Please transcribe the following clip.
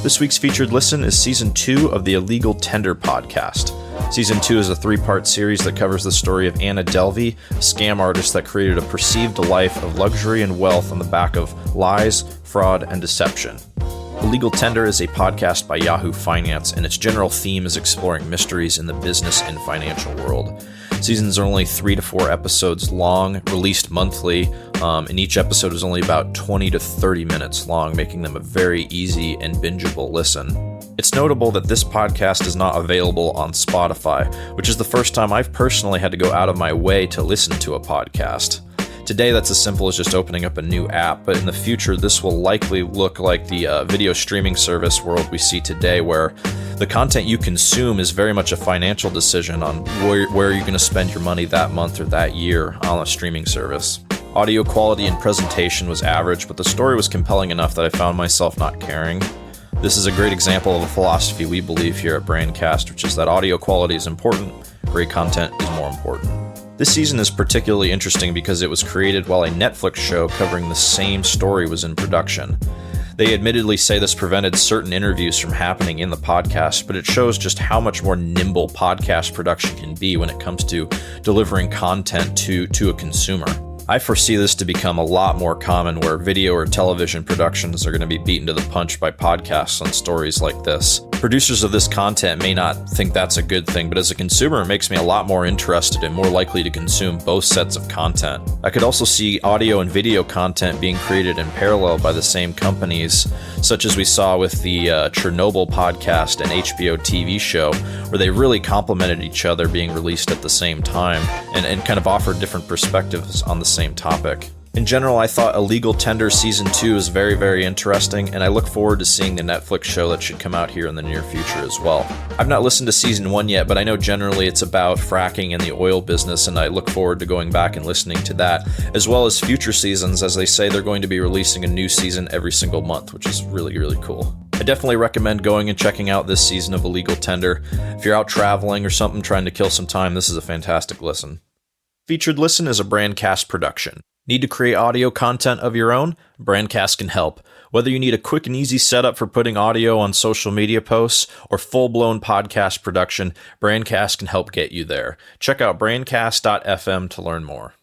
This week's featured listen is Season 2 of the Illegal Tender podcast. Season 2 is a 3-part series that covers the story of Anna Delvey, a scam artist that created a perceived life of luxury and wealth on the back of lies, fraud, and deception. Illegal Tender is a podcast by Yahoo Finance, and its general theme is exploring mysteries in the business and financial world. Seasons are only 3 to 4 episodes long, released monthly, and each episode is only about 20 to 30 minutes long, making them a very easy and bingeable listen. It's notable that this podcast is not available on Spotify, which is the first time I've personally had to go out of my way to listen to a podcast. Today, that's as simple as just opening up a new app, but in the future, this will likely look like the video streaming service world we see today, where the content you consume is very much a financial decision on where you're going to spend your money that month or that year on a streaming service. Audio quality and presentation was average, but the story was compelling enough that I found myself not caring. This is a great example of a philosophy we believe here at Brandcast, which is that audio quality is important, great content is more important. This season is particularly interesting because it was created while a Netflix show covering the same story was in production. They admittedly say this prevented certain interviews from happening in the podcast, but it shows just how much more nimble podcast production can be when it comes to delivering content to a consumer. I foresee this to become a lot more common, where video or television productions are going to be beaten to the punch by podcasts on stories like this. Producers of this content may not think that's a good thing, but as a consumer, it makes me a lot more interested and more likely to consume both sets of content. I could also see audio and video content being created in parallel by the same companies, such as we saw with the Chernobyl podcast and HBO TV show, where they really complemented each other being released at the same time and kind of offered different perspectives on the same topic. In general, I thought Illegal Tender Season 2 is very, very interesting, and I look forward to seeing the Netflix show that should come out here in the near future as well. I've not listened to Season 1 yet, but I know generally it's about fracking and the oil business, and I look forward to going back and listening to that, as well as future seasons, as they say they're going to be releasing a new season every single month, which is really, really cool. I definitely recommend going and checking out this season of Illegal Tender. If you're out traveling or something trying to kill some time, this is a fantastic listen. Featured Listen is a Brandcast production. Need to create audio content of your own? Brandcast can help. Whether you need a quick and easy setup for putting audio on social media posts or full-blown podcast production, Brandcast can help get you there. Check out brandcast.fm to learn more.